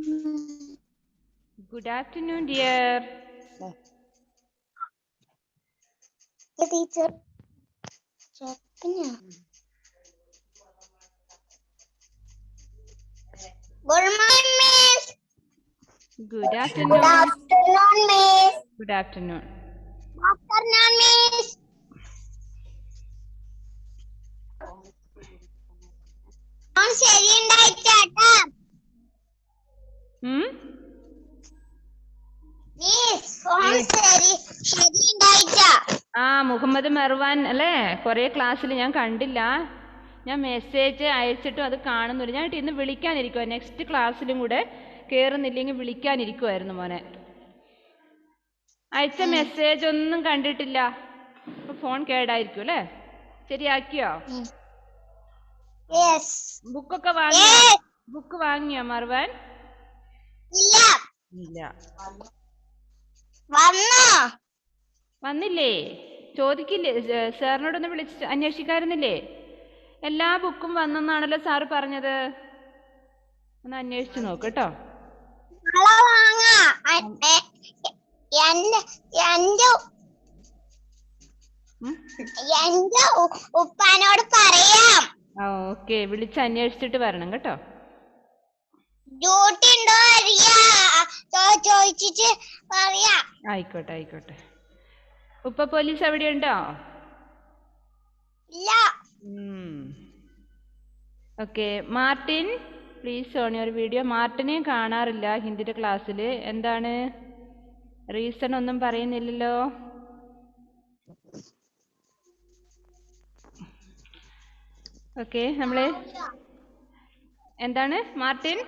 Good afternoon, dear. Teacher. Good morning, Miss. Good Good afternoon. afternoon, Miss. Good afternoon. Good afternoon, Miss. Phone ശരിയുണ്ടായിട്ടാ Hmm? Miss phone ശരിയുണ്ടായിട്ടാ മുഹമ്മദ് മർവാൻ അല്ലേ? കുറേ ക്ലാസ്സിൽ ഞാൻ കണ്ടില്ല. ഞാൻ മെസ്സേജ് അയച്ചിട്ടും അത് കാണുന്നില്ല. ഞാൻ ഇന്ന് വിളിക്കാനിരിക്കുവാ. നെക്സ്റ്റ് ക്ലാസ്സിലും കൂടെ കയറുന്നില്ലെങ്കിൽ വിളിക്കാനിരിക്കുമായിരുന്നു മോനെ. അയച്ച മെസ്സേജ് ഒന്നും കണ്ടിട്ടില്ല. ഫോൺ കേടായിരിക്കും അല്ലേ? ശരിയാക്കിയോ? ബുക്കൊക്കെ വാങ്ങിയോ? ബുക്ക് വാങ്ങിയോ മർവാൻ? ഇല്ല. വന്നില്ലേ? ചോദിക്കില്ലേ? സാറിനോടൊന്ന് വിളിച്ച് അന്വേഷിക്കാറുന്നില്ലേ? എല്ലാ ബുക്കും വന്നെന്നാണല്ലോ സാറ് പറഞ്ഞത്. ഒന്ന് അന്വേഷിച്ചു നോക്ക് കേട്ടോ. ഉപ്പാനോട് പറയാം. ഓക്കെ, വിളിച്ച് അന്വേഷിച്ചിട്ട് വരണം കേട്ടോ. ഡ്യൂട്ടി ഉണ്ടോ ചോദിച്ചിട്ട് പറയാം. ആയിക്കോട്ടെ ആയിക്കോട്ടെ. ഉപ്പ പോലീസ് അവിടെ ഉണ്ടോ? ഇല്ല. Okay, Martin please on your video. മാർട്ടിനെ കാണാറില്ല ഹിന്ദിയുടെ ക്ലാസ്സിൽ. എന്താണ് റീസൺ? ഒന്നും പറയുന്നില്ലല്ലോ. ഓക്കെ, നമ്മള് എന്താണ് മാർട്ടിൻ?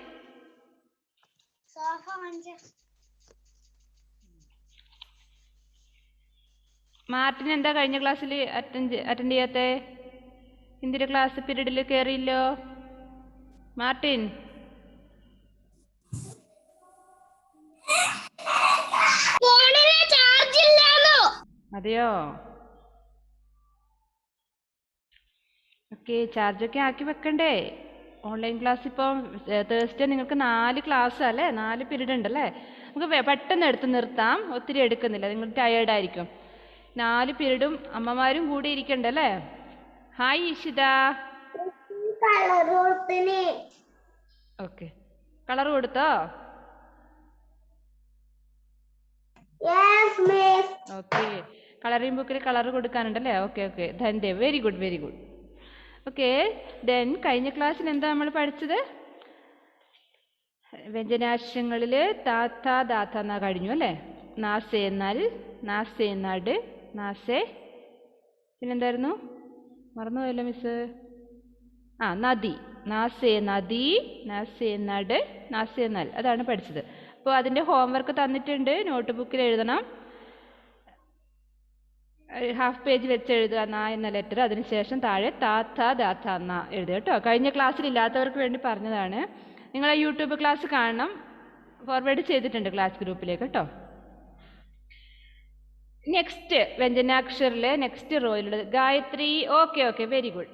മാർട്ടിൻ എന്താ കഴിഞ്ഞ ക്ലാസ്സിൽ അറ്റൻഡ് ചെയ്യാത്ത? ഹിന്ദിയുടെ ക്ലാസ് പീരീഡിൽ കയറിയില്ലോ മാർട്ടിൻ. അതെയോ? ഓക്കെ, ചാർജൊക്കെ ആക്കി വെക്കണ്ടേ? ഓൺലൈൻ ക്ലാസ് ഇപ്പം തേഴ്സ്ഡേ നിങ്ങൾക്ക് 4 ക്ലാസ് അല്ലേ? 4 പീരീഡ് ഉണ്ടല്ലേ? നമുക്ക് പെട്ടെന്ന് എടുത്ത് നിർത്താം. ഒത്തിരി എടുക്കുന്നില്ല, നിങ്ങൾ ടയേർഡായിരിക്കും. 4 പീരീഡും അമ്മമാരും കൂടി ഇരിക്കണ്ടല്ലേ? ഹായ് ഇഷിത. ഓക്കെ, കളർ കൊടുത്തോ? ഓക്കെ, കളറിംഗ് ബുക്കിൽ കളർ കൊടുക്കാനുണ്ടല്ലേ? Okay okay, Dhanya, very good very good. Okay, then കഴിഞ്ഞ ക്ലാസ്സിൽ എന്താ നമ്മൾ പഠിച്ചത്? വ്യഞ്ജനാക്ഷരങ്ങളിൽ താത്ത ദാത്ത എന്നാ കഴിഞ്ഞു അല്ലേ? നാസെ എന്നാൽ, നാസെ നാട്, നാസെ, പിന്നെന്തായിരുന്നു? മറന്നുപോയല്ലോ മിസ്. നദി. നാസെ നദി, നാസെ നട്, നാസെ നൽ. അതാണ് പഠിച്ചത്. അപ്പോൾ അതിൻ്റെ ഹോംവർക്ക് തന്നിട്ടുണ്ട്. നോട്ട് ബുക്കിൽ എഴുതണം. ഹാഫ് പേജ് വെച്ച് എഴുതുക ന എന്ന ലെറ്റർ. അതിനുശേഷം താഴെ താത്ത ദാത്ത എന്ന എഴുതുക കേട്ടോ. കഴിഞ്ഞ ക്ലാസ്സിൽ ഇല്ലാത്തവർക്ക് വേണ്ടി പറഞ്ഞതാണ്. നിങ്ങൾ യൂട്യൂബ് ക്ലാസ് കാണണം. ഫോർവേഡ് ചെയ്തിട്ടുണ്ട് ക്ലാസ് ഗ്രൂപ്പിലേക്ക് കേട്ടോ. നെക്സ്റ്റ് വ്യഞ്ജനാക്ഷരിലെ നെക്സ്റ്റ് റോയിലുള്ളത് Gayatri. Okay okay, very good.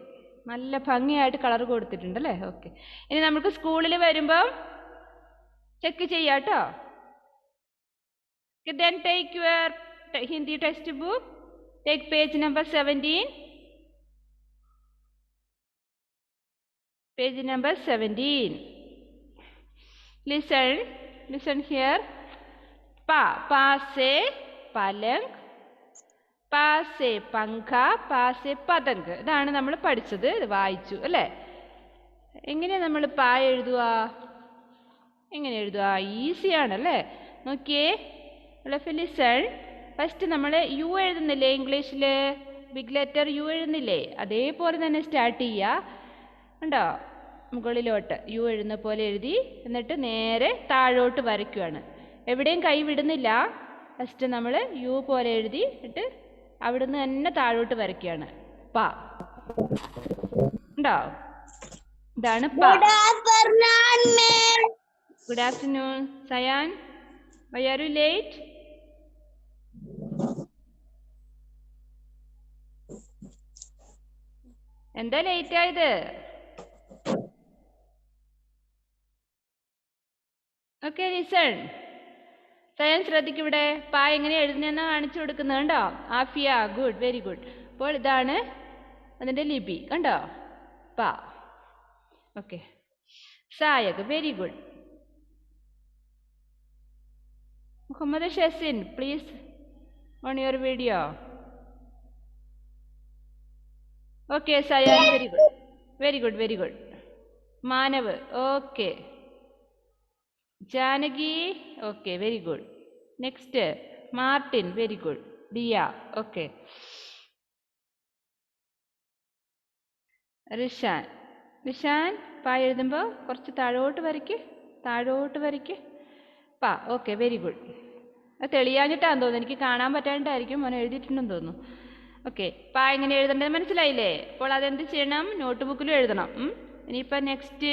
നല്ല ഭംഗിയായിട്ട് കളർ കൊടുത്തിട്ടുണ്ടല്ലേ? ഓക്കെ, ഇനി നമുക്ക് സ്കൂളിൽ വരുമ്പം ചെക്ക് ചെയ്യാം കേട്ടോ. Then take your Hindi text book. Take page number 17. Page number 17. Listen here. Pa se palang, pa se pankha, pa se padang. ഇതാണ് നമ്മൾ പഠിച്ചത്, വായിച്ചു അല്ലേ? എങ്ങനെയാ നമ്മൾ പാ എഴുതുക? എങ്ങനെ എഴുതുക? ഈസിയാണല്ലേ? നോക്കിയേ, ലിസൺ. ഫസ്റ്റ് നമ്മൾ യു എഴുതുന്നില്ലേ ഇംഗ്ലീഷിൽ? ബിഗ് ലെറ്റർ യു എഴുതുന്നില്ലേ? അതേപോലെ തന്നെ സ്റ്റാർട്ട് ചെയ്യുക. ഉണ്ടോ? മുകളിലോട്ട് യു എഴുതുന്ന പോലെ എഴുതി, എന്നിട്ട് നേരെ താഴോട്ട് വരയ്ക്കുകയാണ്. എവിടെയും കൈ വിടുന്നില്ല. ഫസ്റ്റ് നമ്മൾ യു പോലെ എഴുതി എന്നിട്ട് അവിടുന്ന് തന്നെ താഴോട്ട് വരയ്ക്കുകയാണ്. പ. ഉണ്ടോ? ഇതാണ് പ. Good afternoon Sayan. Why are you late? എന്താ ലേറ്റ് ആയത്? Okay listen. സയൻ ശ്രദ്ധിക്കിവിടെ. പാ എങ്ങനെ എഴുതുന്നതെന്ന് കാണിച്ചു കൊടുക്കുന്നത് കണ്ടോ? Afiya, good, very good. അപ്പോൾ ഇതാണ് അതിൻ്റെ ലിപി കണ്ടോ? പാ. Okay. Sayak, very good. Muhammad Shezin, please on your video. Okay Sayan, very good, very good, very good. Manav, okay. Janaki, okay, very good. Next Martin, very good. Diya, okay. Rishan, Rishan പാ എഴുതുമ്പോൾ കുറച്ച് താഴോട്ട് വരയ്ക്ക്. പാ, ഓക്കെ, വെരി ഗുഡ്. അത് തെളിയാഞ്ഞിട്ടാന്ന് തോന്നുന്നു, എനിക്ക് കാണാൻ പറ്റാണ്ടായിരിക്കും. മോൻ എഴുതിയിട്ടുണ്ടെന്ന് തോന്നുന്നു. ഓക്കെ. പാ എങ്ങനെ എഴുതേണ്ടത് മനസ്സിലായില്ലേ? അപ്പോൾ അതെന്ത് ചെയ്യണം? നോട്ട് ബുക്കിലും എഴുതണം. ഇനിയിപ്പോൾ നെക്സ്റ്റ്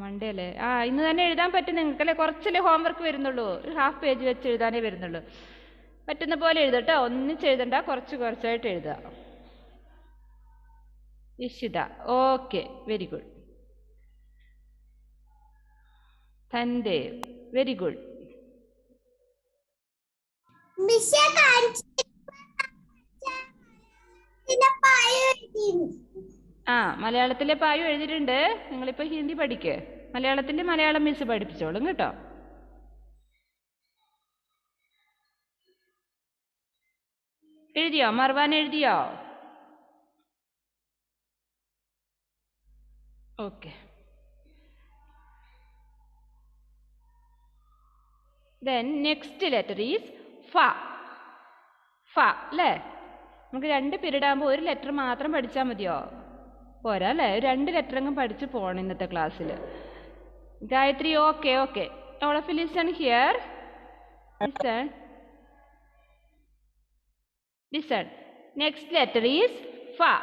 മൺഡേ അല്ലേ? ഇന്ന് തന്നെ എഴുതാൻ പറ്റും നിങ്ങൾക്കല്ലേ? കുറച്ചല്ലേ ഹോംവർക്ക് വരുന്നുള്ളൂ. ഒരു ഹാഫ് പേജ് വെച്ച് എഴുതാനേ വരുന്നുള്ളൂ. പറ്റുന്ന പോലെ എഴുതട്ടോ, ഒന്നിച്ച് എഴുതണ്ട, കുറച്ചായിട്ട് എഴുതുക. Ishita, okay, very good. Tandev, very good. മലയാളത്തിലെ പായു എഴുതിയിട്ടുണ്ട്. നിങ്ങളിപ്പോ ഹിന്ദി പഠിക്ക്. മലയാളത്തിന്റെ മലയാളം മിസ് പഠിപ്പിച്ചോളും കേട്ടോ. എഴുതിയോ? മർവാൻ എഴുതിയോ? Okay. Then next letter is fa. ഫ അല്ലേ? നമുക്ക് 2 പീരീഡ് ആകുമ്പോൾ ഒരു ലെറ്റർ മാത്രം പഠിച്ചാൽ മതിയോ? പോരാ അല്ലേ? 2 ലെറ്ററെങ്കിലും പഠിച്ച് പോകണം ഇന്നത്തെ ക്ലാസ്സിൽ. Gayathri, okay, okay. All of you listen here. Listen. Next letter is fa.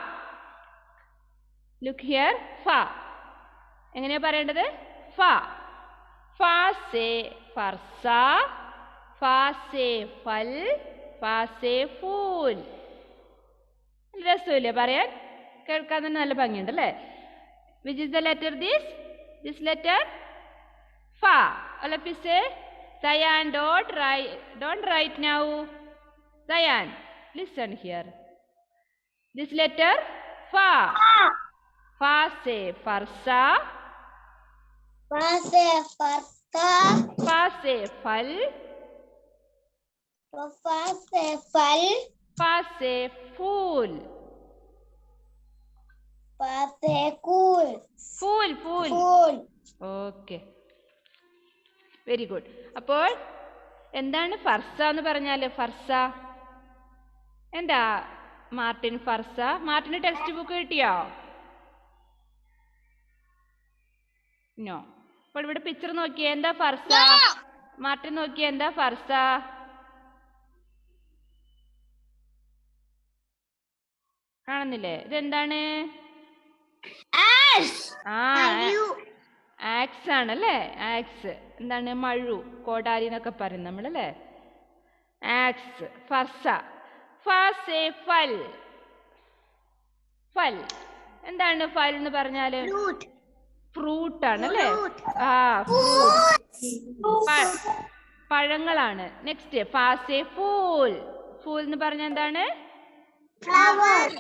Look here, fa. എങ്ങനെയാ പറയേണ്ടത്? fa. fa se farsa, fa se fal, fa se fool. രസമില്ലേ പറയാൻ? കേൾക്കാൻ തന്നെ നല്ല ഭംഗിയുണ്ട് അല്ലേ? Which is the letter this letter? fa. All of you say. Sayan, don't write now. Sayan, listen here. This letter fa. Fa se farsa, fa se farsa, fa se fal, fa se fal, fa se fool, fa se cool, fool. Okay, very good. അപ്പോൾ എന്താണ് ഫർസ എന്ന് പറഞ്ഞാൽ? ഫർസ എന്താ Martin? ഫർസ മാർട്ടിന് text book കിട്ടിയോ? No. അപ്പോൾ ഇവിടെ picture നോക്കിയേ, എന്താ ഫർസ? മാർട്ടിൻ നോക്കിയേ, എന്താ ഫർസ? കാണുന്നില്ലേ? ഇതെന്താണ്? ആക്സ് ആണല്ലേ? ആക്സ് എന്താണ്? മഴു, കോടാലി എന്നൊക്കെ പറയും നമ്മളല്ലേ? ആക്സ്. ഫർസ. ഫാസെ ഫൽ. ഫൽ എന്താണ്? ഫൽ എന്ന് പറഞ്ഞാല് ഫ്രൂട്ട് ആണല്ലേ? പഴങ്ങളാണ്. നെക്സ്റ്റ് ഫാസെ ഫൂൽ. ഫൂൽ എന്ന് പറഞ്ഞാൽ എന്താണ്? ഫ്ലവർ.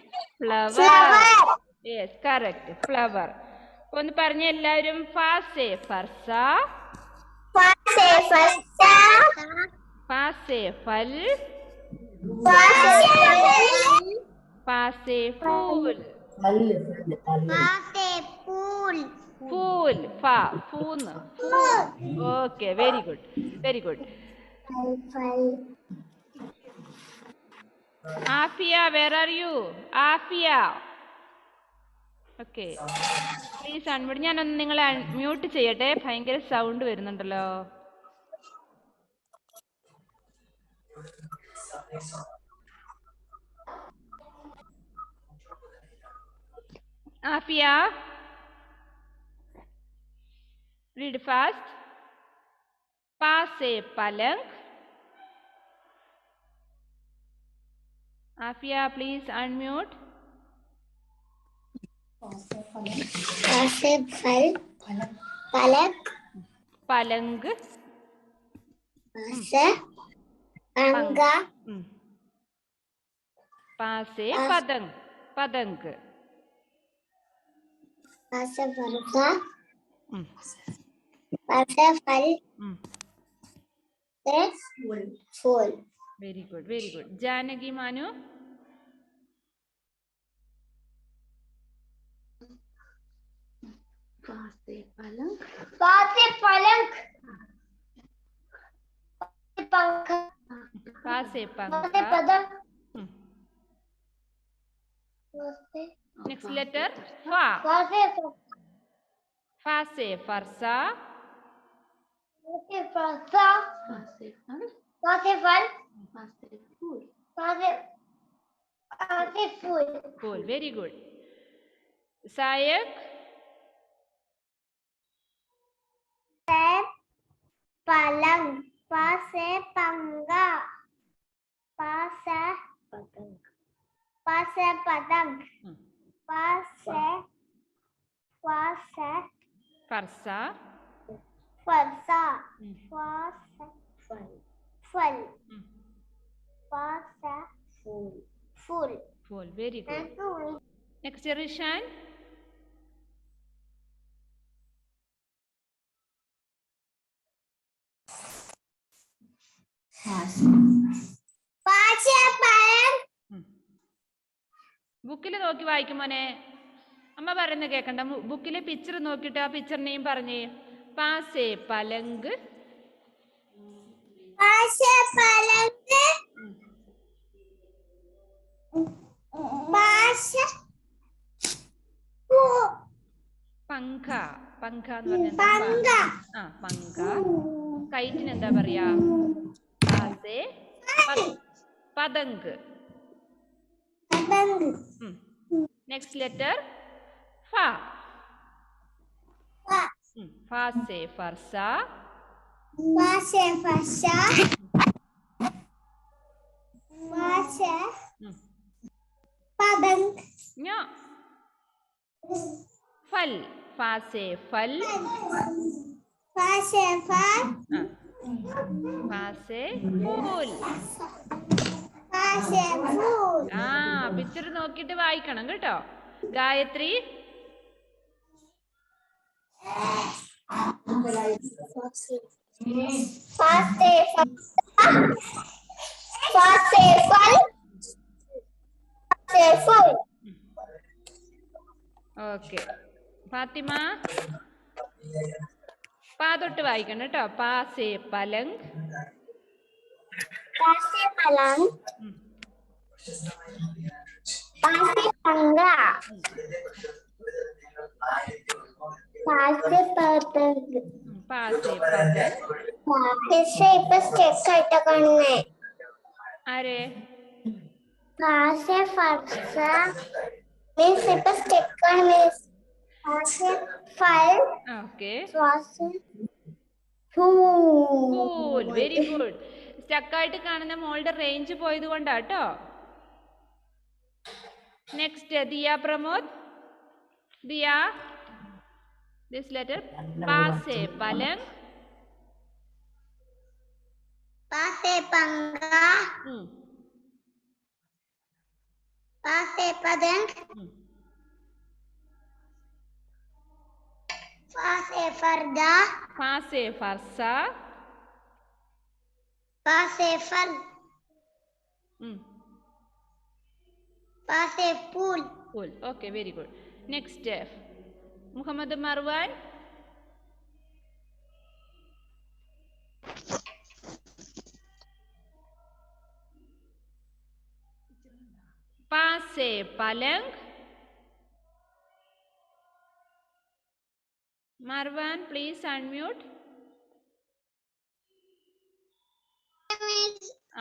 Yes, correct, flower. ഒന്ന് പറഞ്ഞ എല്ലാവരും. ഫാസെ ഫർസ, ഫാസെ ഫൽ, ഫാസെ ഫൂൽ. ഫൂൽ. ഫൂന്ന്. Okay, very good, very good. Afiya, where are you? Afiya, okay. Please unmute. ഞാനൊന്ന് നിങ്ങളെ മ്യൂട്ട് ചെയ്യട്ടെ, ഭയങ്കര സൗണ്ട് വരുന്നുണ്ടല്ലോ. Afiya, read fast. Pa se palang. Afia, please unmute. pa se fal, पलक पलंग से पंखा पा से पतंग पतंग से वर्षा से फल से फूल वेरी गुड जानकी मानु पा से पलंग पंखा पा से पा से पंखा पतंग नेक्स्ट लेटर फा पा से फा से फरसा फरसा पा से फल पा से फूल फूल वेरी गुड सायक से पलंग पा से पंगा पा से पतंग पा से पतंग पा से फरसा फरसा पा से फल पा से फूल फूल वेरी गुड नेक्स्ट रिशान पा से पलंग ബുക്കിൽ നോക്കി വായിക്കും മോനെ അമ്മ പറയുന്നത് കേൾക്കണ്ട ബുക്കിലെ പിക്ചർ നോക്കിയിട്ട് ആ പിക്ചർ നെയിം പറഞ്ഞേ പാസേ പലങ്ക് पासे पलंग पासे പങ്ക പങ്ക എന്ന് പറഞ്ഞാൽ पंखा ആ പങ്ക കൈറ്റിന് എന്താ പറയാ പാസേ പതങ്ക് पतंग നെക്സ്റ്റ് ലെറ്റർ ഫ ഫാസേ ഫർസ पासे फरसा पासे पतंग ഞ ഫൽ ഫാസേ ഫൽ पासे फल ഫാസേ ഫൂൽ पासे फूल ആ പിക്ചർ നോക്കിയിട്ട് വായിക്കണം കേട്ടോ ഗായത്രി पासे पासे फल पासे फूल ഓക്കെ ഫാത്തിമ പാ തൊട്ട് വായിക്കണം കേട്ടോ പാസേ പലങ് पासे पलंग पासे पंगा पासे पतंग പാസേ പതങ് പാസെ ഇപ്പൊ സ്റ്റെക്ക് ആയിട്ടാ കാണുന്നേ ആരെ പാസെ ഫർസ മീൻസ് ഇപ്പൊ സ്റ്റെക്ക് ആണ് മീൻസ് പാസെ ഫൽ ഓക്കെ പാസെ കൂൾ വെരി ഗുഡ് സ്റ്റക്കായിട്ട് കാണുന്ന മോളുടെ റേഞ്ച് പോയത് കൊണ്ടാട്ടോ next Diya Pramod Diya this letter പാസേ പലങ് പാസെ पंगा पासे पतंग पासे फरदा പാസേ ഫർസ पासे फल पासे फूल കൂൾ okay very good next Muhammad Marwan പാസേ പലങ് Marwan please unmute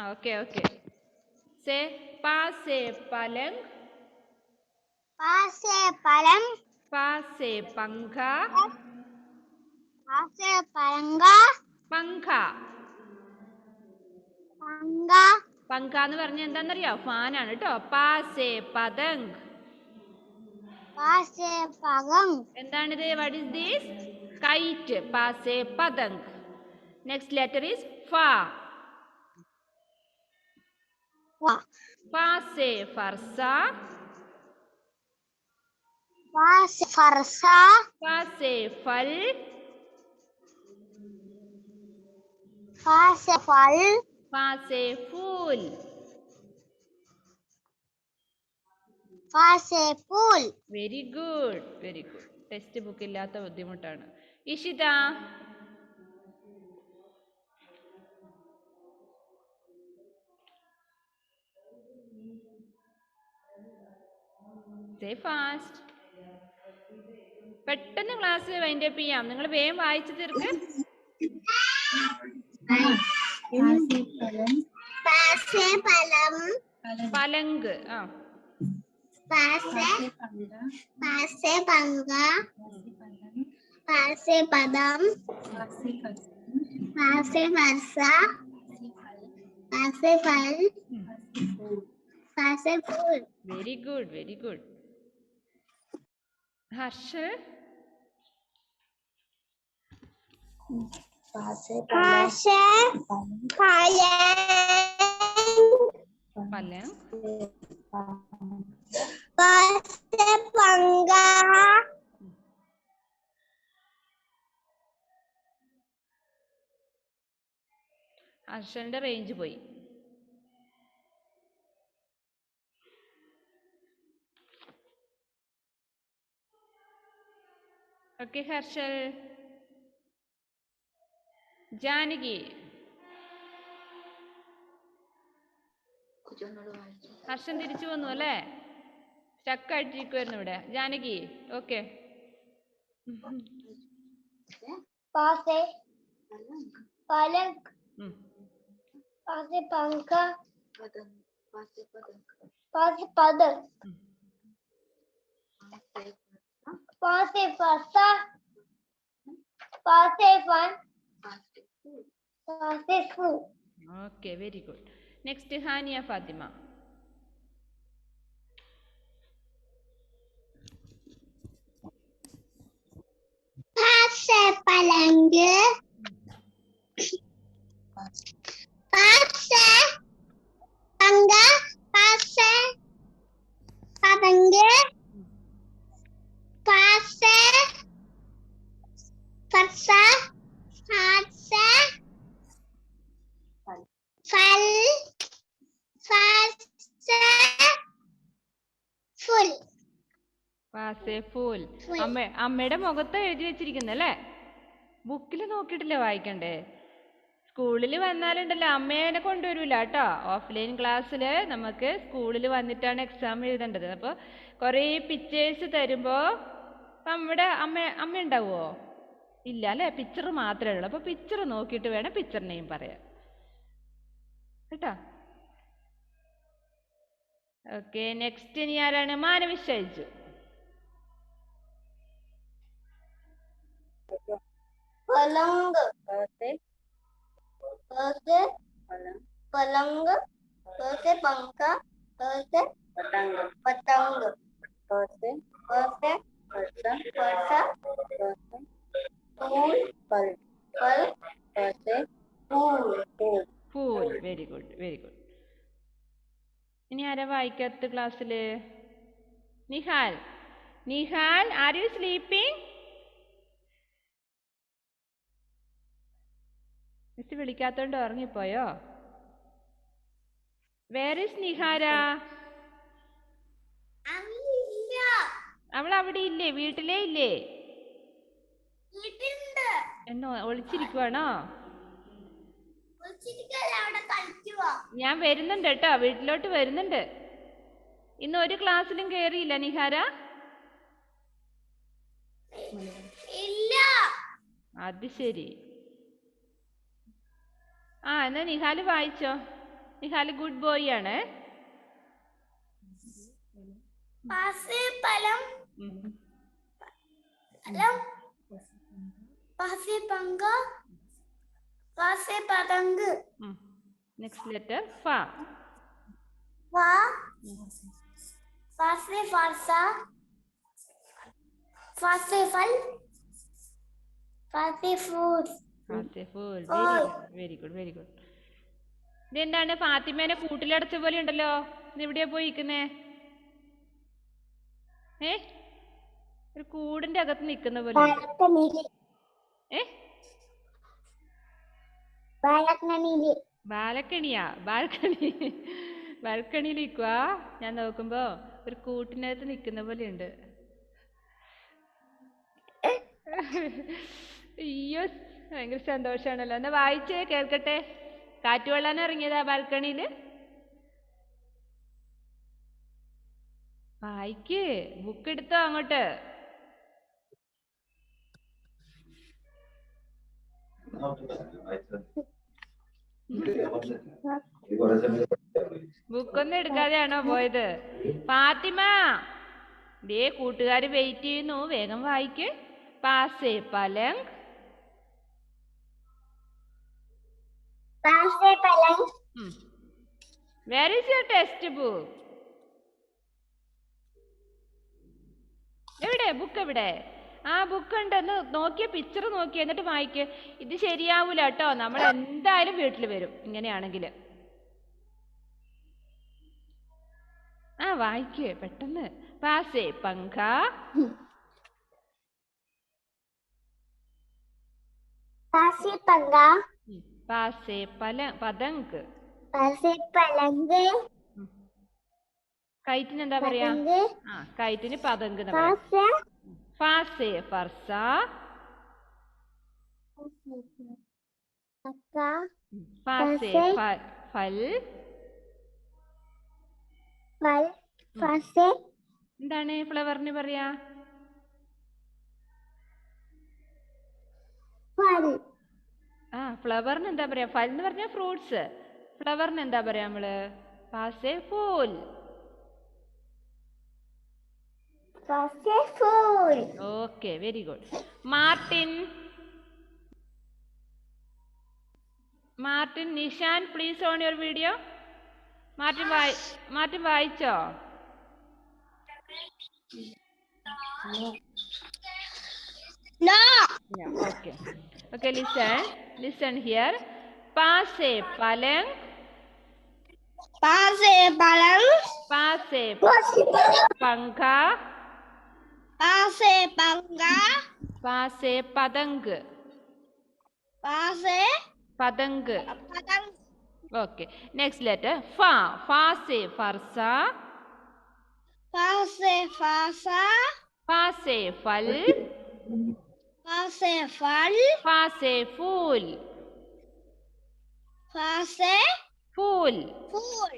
okay okay say പാസേ പലങ് पासे पलंग പാസേ പങ്ക पासे पंगा പങ്ക पंगा പങ്ക എന്ന് പറഞ്ഞാൽ എന്താണെന്നറിയോ ഫാനാണ് കേട്ടോ പാസേ പതങ് പാസേ പകം. എന്താണിത്? What is this? കൈറ്റ്. പാസേ പതംഗ്. നെക്സ്റ്റ് ലെറ്റർ ഈസ് ഫ. പാസേ ഫർസ. പാസേ ഫർസ. പാസേ ഫൽ. പാസേ ഫൽ. പാസേ ഫൂൽ. പാസേ ഫൂൽ. Very good, very good. Text book ഇല്ലാത്ത ബുദ്ധിമുട്ടാണ്. ഇഷിത. Say fast. പെട്ടെന്ന് ക്ലാസ് വൈൻഡ് അപ്പ് ചെയ്യാം. നിങ്ങൾ വേഗം വായിച്ചു തീർക്ക്. പാസേ പലം. പലങ്ക്. പാസേ പാസേ പങ്ക. പാസേ പദം. പാസേ ഫർസ. പാസേ ഫൽ. പാസേ ഫൂൽ. Very good, very good. Harsh. പാസേ പലങ്ക്. പാസേ പങ്ക. ഹർഷന്റെ റേഞ്ച് പോയി. ഓക്കെ ഹർഷൽ. ജാനകി. ഹർഷൻ തിരിച്ചു വന്നു അല്ലേ? സ്റ്റക്കായിട്ടിരിക്കുവായിരുന്നു ഇവിടെ. ജാനകി ഓക്കെ. പാസേ പലക്. പാസേ പങ്ക. പാസേ പദം. പാസേ ഫർസ. പാസേ ഫൻ. പാസേ ഫൂൽ. Okay, very good. Next Haniya Fathima. പാസേ പലങ്ക്. പാസേ പങ്ക. പാസേ പതങ്ക്. പാസേ ഫർസ. പാസേ ഫൽ. പാസേ ഫുൽ. പാസേ ഫൂൽ. അമ്മയുടെ മുഖത്ത് എഴുതി വെച്ചിരിക്കുന്നല്ലേ? ബുക്കിൽ നോക്കിയിട്ടില്ലേ വായിക്കണ്ടേ? സ്കൂളിൽ വന്നാലുണ്ടല്ലോ അമ്മേനെ കൊണ്ടുവരൂല കേട്ടോ. ഓഫ്ലൈൻ ക്ലാസ്സിൽ നമുക്ക് സ്കൂളിൽ വന്നിട്ടാണ് എക്സാം എഴുതേണ്ടത്. അപ്പോൾ കുറേ പിക്ചേഴ്സ് തരുമ്പോൾ നമ്മുടെ അമ്മ ഉണ്ടാവുമോ? ഇല്ല അല്ലേ? പിക്ചർ മാത്രമേ ഉള്ളൂ. അപ്പോൾ പിക്ചർ നോക്കിയിട്ട് വേണം പിക്ചർ നെയിം പറയാൻ കേട്ടോ. ഓക്കെ, നെക്സ്റ്റ് ഇനി ആരാണ്? മാനവിഷ് അയച്ചു. പലങ്ക്. പാസേ പലങ്ക്. പാസേ പങ്ക. പാസേ പതംഗ്. പാസേ ഫർസ. ഫൂൽ. ഫൽ. പാസേ ഫൂൽ. Very good, very good. ഇനി ആരാ വായിക്കാത്ത ക്ലാസ്സിൽ? Nihal. Nihal, are you sleeping? Miss വിളിക്കാത്തോണ്ട് ഉറങ്ങിപ്പോയോ? Where is Nihara? അവൾ അവിടെ ഇല്ലേ? വീട്ടിലേ ഇല്ലേ? എന്നോ ഒളിച്ചിരിക്കുവാണോ? ഞാൻ വരുന്നുണ്ട് കേട്ടോ, വീട്ടിലോട്ട് വരുന്നുണ്ട്. ഇന്ന് ഒരു ക്ലാസ്സിലും കേറിയില്ല നിഹാര? അത് ശരി. എന്നാ നിഹാല് വായിച്ചോ. നിഹാല് ഗുഡ് ബോയ് ആണ്. പാസേ പലം. പാസേ പങ്ക. പാസേ പതംഗ്. നെക്സ്റ്റ് ലെറ്റർ ഫ. പാസേ ഫർസ. ഫാസിഫൽ ഫാസിഫൂൽ ഫാസിഫുൽ. ഫൂൽ വെരി ഗുഡ് വെരി ഗുഡ്. ഇതെന്താണ് ഫാത്തിമേനെ കൂട്ടിലടച്ച പോലെ ഉണ്ടല്ലോ? ഇത് എവിടെയാ പോയി നിൽക്കുന്നേ? ഏ ഒരു കൂടിന്റെ അകത്ത് നിൽക്കുന്ന പോലെ ഉണ്ട്. ബാലക്കണിയില് ഏ ബാലക്കണിയില് ബാൽക്കണിയാ? ബാൽക്കണിയിൽ നിൽക്കുവാ. ഞാൻ നോക്കുമ്പോ ഒരു കൂട്ടിനകത്ത് നിൽക്കുന്ന പോലെ ഉണ്ട്. അയ്യോ ഭയങ്കര സന്തോഷാണല്ലോ. എന്നാ വായിച്ചേ കേൾക്കട്ടെ. കാറ്റ് കൊള്ളാൻ ഇറങ്ങിയതാ ബാൽക്കണിയില്? വായിക്ക്. ബുക്ക് എടുത്തോ അങ്ങോട്ട്. ബുക്കൊന്നും എടുക്കാതെയാണോ പോയത്? ഫാത്തിമ ദേ കൂട്ടുകാര് വെയിറ്റ് ചെയ്യുന്നു. വേഗം വായിക്ക്. പാസേ പലങ് പാസേ പലങ് where is your text book? എവിടെ ബുക്ക്? എവിടെ? ആ ബുക്ക് ഉണ്ടെന്ന് നോക്കിയ പിക്ചർ നോക്കിയ എന്നിട്ട് വായിക്ക്. ഇത് ശരിയാവൂല കേട്ടോ. നമ്മൾ എന്തായാലും വീട്ടിൽ വരും ഇങ്ങനെയാണെങ്കിൽ. ആ വായിക്ക് പെട്ടെന്ന്. പാസേ പങ്ക പാസേ പങ്ക പാസേ പതങ്ക്. പാസേ പലങ്ക് കൈറ്റിന് എന്താ പറയാ? പതങ്ക് ആ കൈറ്റിന് പതങ്ക് എന്ന് പറയാം. പാസേ ഫാസേ ഫർസ പക്ക ഫാസേ ഫൽ ഫൽ പാസേ എന്താണ് ഫ്ലവറിന് പറയാ? ഫൽ ആ ഫ്ലവറിന് എന്താ പറയാ? ഫൽ എന്ന് പറഞ്ഞാൽ ഫ്രൂട്ട്സ്. ഫ്ലവറിന് എന്താ പറയാ നമ്മള്? പാസേ ഫൂൽ. പാസേ ഫൂൽ okay very good. Martin Nishan please on your video. Martin വായിച്ചോ? No Okay. Okay, listen here. Paase palang. പാസേ പലങ് Paase pankha. പാസേ പങ്ക Paase padang. പാസേ Padang. പതങ് Okay. Next letter. Fa. Faase farsa. പാസേ ഫാസ Paase fal. പാസേ ഫൽ Paase fool. പാസേ Fool. Phool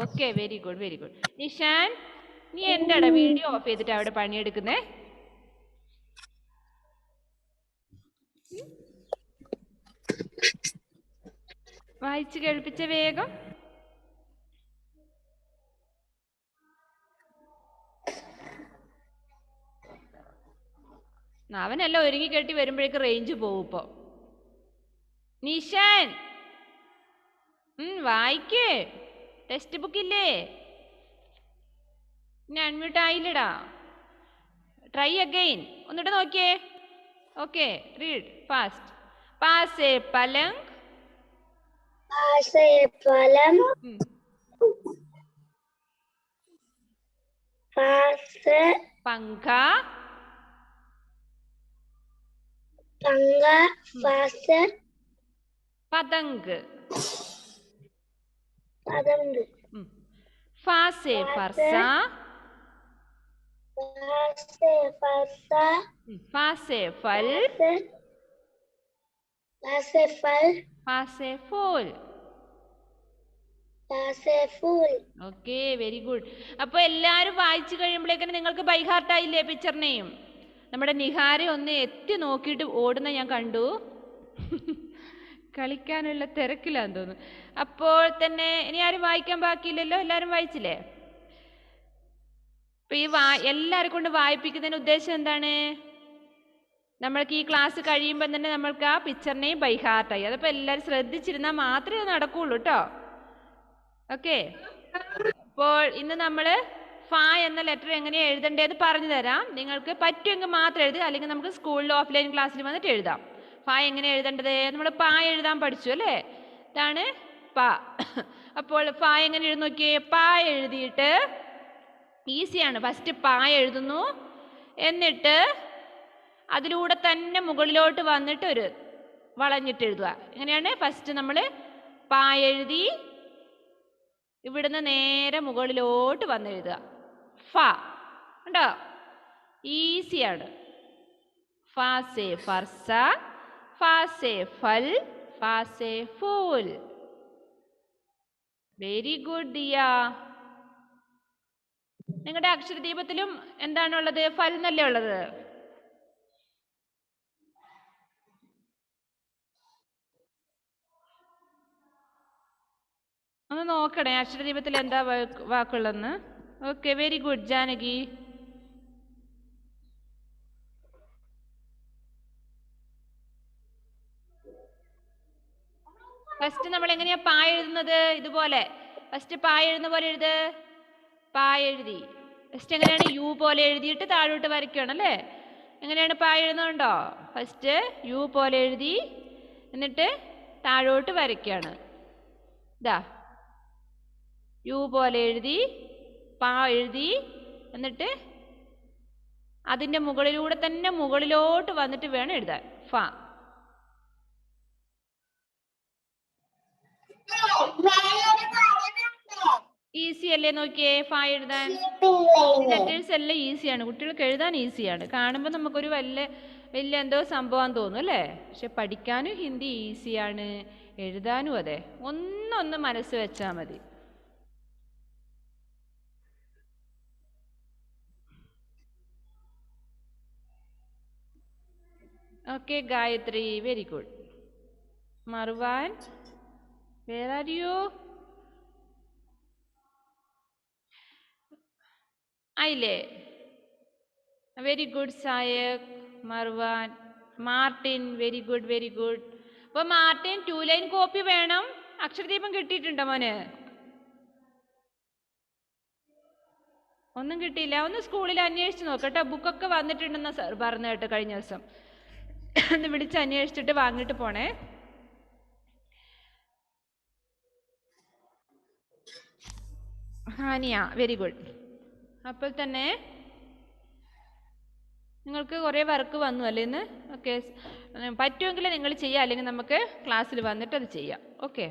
Okay, very good, very good. Nishan നീ എന്താടാ വീഡിയോ ഓഫ് ചെയ്തിട്ട് അവിടെ പണിയെടുക്കുന്നേ? വായിച്ച് കേൾപ്പിച്ച വേഗം. അവനെല്ലാം ഒരുങ്ങി കെട്ടി വരുമ്പോഴേക്ക് റേഞ്ച് പോവും ഇപ്പൊ. നിഷാൻ വായിക്കേ. ടെക്സ്റ്റ് ബുക്ക് ഇല്ലേ? ഇനി അൺമ്യൂട്ട് ആയില്ലടാ. Try again. ഒന്നിട്ട് നോക്കിയേ. Okay read fast. പാസേ പലങ്. പാസേ പലം പാസേ പങ്ക. പങ്ക പാസേ പതങ്ക്. പതങ്ക് ഫാസേ ഫർസ. പാസേ ഫർസ ഫാസേ ഫൽ. പാസേ ഫൽ ഫാസേ ഫൂൽ. പാസേ ഫൂൽ ഓക്കെ വെരി ഗുഡ്. അപ്പൊ എല്ലാരും വായിച്ചു കഴിയുമ്പോഴേക്കും നിങ്ങൾക്ക് ബൈ ഹാർട്ട് ആയില്ലേ പിക്ചറിനെയും? നമ്മുടെ നിഹാരെ ഒന്ന് എത്തി നോക്കിയിട്ട് ഓടുന്ന ഞാൻ കണ്ടു. കളിക്കാനുള്ള തിരക്കിലാന്ന് തോന്നുന്നു. അപ്പോൾ തന്നെ ഇനി ആരും വായിക്കാൻ ബാക്കിയില്ലല്ലോ? എല്ലാരും വായിച്ചില്ലേ? അപ്പൊ ഈ എല്ലാരെ കൊണ്ട് വായിപ്പിക്കുന്നതിന് ഉദ്ദേശം എന്താണ്? നമ്മൾക്ക് ഈ ക്ലാസ് കഴിയുമ്പോൾ തന്നെ നമ്മൾക്ക് ആ പിക്ചറിനെയും ബൈ ഹാർട്ടായി. അതപ്പോൾ എല്ലാവരും ശ്രദ്ധിച്ചിരുന്നാൽ മാത്രമേ അത് നടക്കുകയുള്ളൂ കേട്ടോ. ഓക്കെ. അപ്പോൾ ഇന്ന് നമ്മൾ ഫ എന്ന ലെറ്റർ എങ്ങനെയാണ് എഴുതേണ്ടതെന്ന് പറഞ്ഞു തരാം. നിങ്ങൾക്ക് പറ്റുമെങ്കിൽ മാത്രം എഴുതുക, അല്ലെങ്കിൽ നമുക്ക് സ്കൂളിൽ ഓഫ്ലൈൻ ക്ലാസ്സിൽ വന്നിട്ട് എഴുതാം. ഫ എങ്ങനെ എഴുതേണ്ടത്? നമ്മൾ പ എഴുതാൻ പഠിച്ചു അല്ലേ? ഇതാണ് പ. അപ്പോൾ ഫ എങ്ങനെ എഴുതി നോക്കിയേ? പ എഴുതിയിട്ട് ഈസിയാണ്. ഫസ്റ്റ് പ എഴുതുന്നു, എന്നിട്ട് അതിലൂടെ തന്നെ മുകളിലോട്ട് വന്നിട്ട് ഒരു വളഞ്ഞിട്ട് എഴുതുക. എങ്ങനെയാണ്? ഫസ്റ്റ് നമ്മൾ പ എഴുതി ഇവിടുന്ന് നേരെ മുകളിലോട്ട് വന്ന് എഴുതുക. ഫ ഉണ്ടോ? ഈസിയാണ്. ഫ സേ ഫർസ, ഫ സേ ഫൽ, ഫ say Phool. Very good Diya. നിങ്ങളുടെ അക്ഷരദീപത്തിലും എന്താണുള്ളത്? ഫൽ എന്നല്ലേ ഉള്ളത്? ഒന്ന് നോക്കണേ അക്ഷരദീപത്തിൽ എന്താ വാക്കുള്ളതെന്ന്. Okay, very good Janaki. First നമ്മൾ എങ്ങനെയാ പ എഴുതുന്നത്? ഇതുപോലെ ഫസ്റ്റ് പ എഴുതുന്ന പോലെ എഴുത്. പ എഴുതി ഫസ്റ്റ് എങ്ങനെയാണ്? യു പോലെ എഴുതിയിട്ട് താഴോട്ട് വരയ്ക്കണം അല്ലേ? എങ്ങനെയാണ് പ എഴുതുന്നുണ്ടോ? ഫസ്റ്റ് യു പോലെ എഴുതി എന്നിട്ട് താഴോട്ട് വരയ്ക്കുകയാണ്. ഇതാ യു പോലെ എഴുതി, പ എഴുതി, എന്നിട്ട് അതിൻ്റെ മുകളിലൂടെ തന്നെ മുകളിലോട്ട് വന്നിട്ട് വേണം എഴുതാൻ. ഫ. ഈസി അല്ലേ? നോക്കിയേ ഫ എഴുതാൻ. ലെറ്റേഴ്സ് എല്ലാം ഈസിയാണ്, കുട്ടികൾക്ക് എഴുതാൻ ഈസിയാണ്. കാണുമ്പോൾ നമുക്കൊരു വലിയ എന്തോ സംഭവം തോന്നും അല്ലേ? പക്ഷെ പഠിക്കാനും ഹിന്ദി ഈസിയാണ്, എഴുതാനും അതെ. ഒന്നൊന്ന് മനസ്സ് വെച്ചാൽ മതി. Okay Gayathri, very good. Marwan, where are you? ആയില്ലേ? Very good Sayak, Marwan, Martin, very good very good. അപ്പോൾ മാർട്ടിൻ 2 ലൈൻ കോപ്പി വേണം. അക്ഷരദീപം കിട്ടിയിട്ടുണ്ടോ മോന്? ഒന്നും കിട്ടിയില്ല. ഒന്ന് സ്കൂളിൽ അന്വേഷിച്ച് നോക്കട്ടെ. ബുക്കൊക്കെ വന്നിട്ടുണ്ടെന്ന് സാർ പറഞ്ഞു കേട്ടോ കഴിഞ്ഞ ദിവസം. ഒന്ന് വിളിച്ച് അന്വേഷിച്ചിട്ട് വാങ്ങിയിട്ട് പോണേ. ഹാനിയ, വെരി ഗുഡ്. അപ്പോൾ തന്നെ നിങ്ങൾക്ക് കുറേ വർക്ക് വന്നു അല്ലേ ഇന്ന്? ഓക്കെ, പറ്റുമെങ്കിൽ നിങ്ങൾ ചെയ്യുക, അല്ലെങ്കിൽ നമുക്ക് ക്ലാസ്സിൽ വന്നിട്ട് അത് ചെയ്യാം. ഓക്കെ,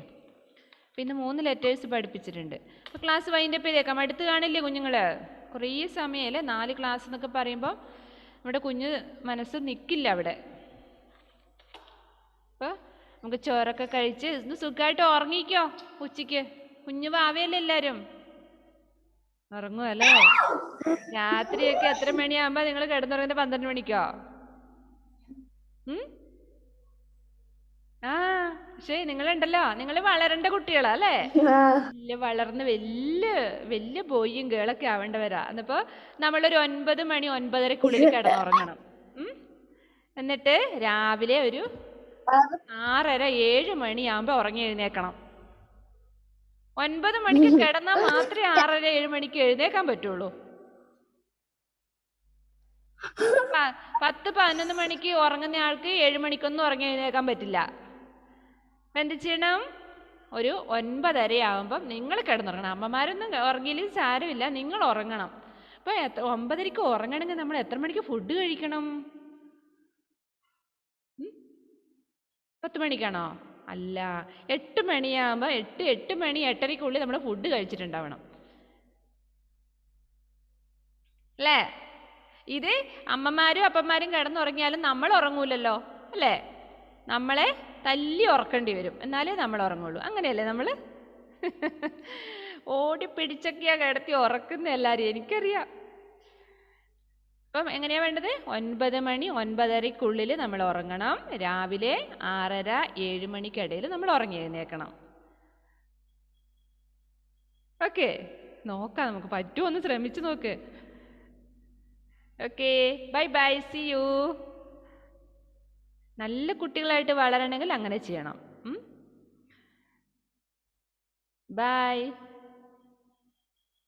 പിന്നെ 3 ലെറ്റേഴ്സ് പഠിപ്പിച്ചിട്ടുണ്ട്. അപ്പോൾ ക്ലാസ് വൈൻഡപ്പ് ചെയ്തേക്കാം. അടുത്ത് കാണില്ലേ കുഞ്ഞുങ്ങൾ? കുറേ സമയമല്ലേ 4 ക്ലാസ് എന്നൊക്കെ പറയുമ്പോൾ നമ്മുടെ കുഞ്ഞ് മനസ്സ് നിൽക്കില്ല അവിടെ. അപ്പോൾ നമുക്ക് ചോറൊക്കെ കഴിച്ച് ഇന്ന് സുഖമായിട്ട് ഉറങ്ങിക്കോ. ഉച്ചയ്ക്ക് കുഞ്ഞു വാവയല്ലേ എല്ലാവരും? ഉറങ്ങുമല്ലേ? രാത്രിയൊക്കെ എത്ര മണിയാകുമ്പോൾ നിങ്ങൾ കിടന്നുറങ്ങുന്നത്? 12 മണിക്കോ? ആ, പക്ഷേ നിങ്ങളുണ്ടല്ലോ, നിങ്ങൾ വളരേണ്ട കുട്ടികളാ അല്ലേ? വളർന്ന് വലിയ ബോയും ഗേളൊക്കെ ആവേണ്ടവരാ. എന്നിപ്പോ നമ്മളൊരു 9 മണി 9:30-ക്കുള്ളിൽ കിടന്നുറങ്ങണം. എന്നിട്ട് രാവിലെ ഒരു 6:30 7 മണിയാകുമ്പോൾ ഉറങ്ങി എഴുന്നേക്കണം. 9 മണിക്ക് കിടന്നാൽ മാത്രമേ 6:30 7 മണിക്ക് എഴുന്നേക്കാൻ പറ്റുള്ളൂ. 10 11 മണിക്ക് ഉറങ്ങുന്ന ആൾക്ക് 7 മണിക്കൊന്നും ഉറങ്ങി എഴുന്നേക്കാൻ പറ്റില്ല. എന്ത് ചെയ്യണം? ഒരു 9:30 ആകുമ്പം നിങ്ങൾ കിടന്നുറങ്ങണം. അമ്മമാരൊന്നും ഉറങ്ങിയില്ലെങ്കിൽ സാരമില്ല, നിങ്ങൾ ഉറങ്ങണം. അപ്പോൾ 9:30ക്ക് ഉറങ്ങണമെങ്കിൽ നമ്മൾ എത്ര മണിക്ക് ഫുഡ് കഴിക്കണം? 10 മണിക്കാണോ? അല്ല, 8 മണിയാകുമ്പോൾ 8 മണി 8:30-ക്കുള്ളിൽ നമ്മൾ ഫുഡ് കഴിച്ചിട്ടുണ്ടാവണം അല്ലേ? ഇത് അമ്മമാരും അപ്പന്മാരും കിടന്നുറങ്ങിയാലും നമ്മൾ ഉറങ്ങൂലല്ലോ അല്ലേ? നമ്മളെ തല്ലി ഉറക്കേണ്ടി വരും, എന്നാലേ നമ്മൾ ഉറങ്ങുള്ളൂ. അങ്ങനെയല്ലേ നമ്മൾ? ഓടിപ്പിടിച്ചൊക്കെയാ കിടത്തി ഉറക്കുന്ന എല്ലാവരും, എനിക്കറിയാം. അപ്പം എങ്ങനെയാ വേണ്ടത്? 9 മണി 9:30-ക്കുള്ളിൽ നമ്മൾ ഉറങ്ങണം. രാവിലെ 6:30 7 മണിക്കിടയിൽ നമ്മൾ ഉറങ്ങി എഴുന്നേക്കണം. ഓക്കെ, നോക്കാം, നമുക്ക് പറ്റുമോ ഒന്ന് ശ്രമിച്ചു നോക്ക്. Okay, bye bye, see you. നല്ല കുട്ടികളായിട്ട് വളരണമെങ്കിൽ അങ്ങനെ ചെയ്യണം. ബൈ.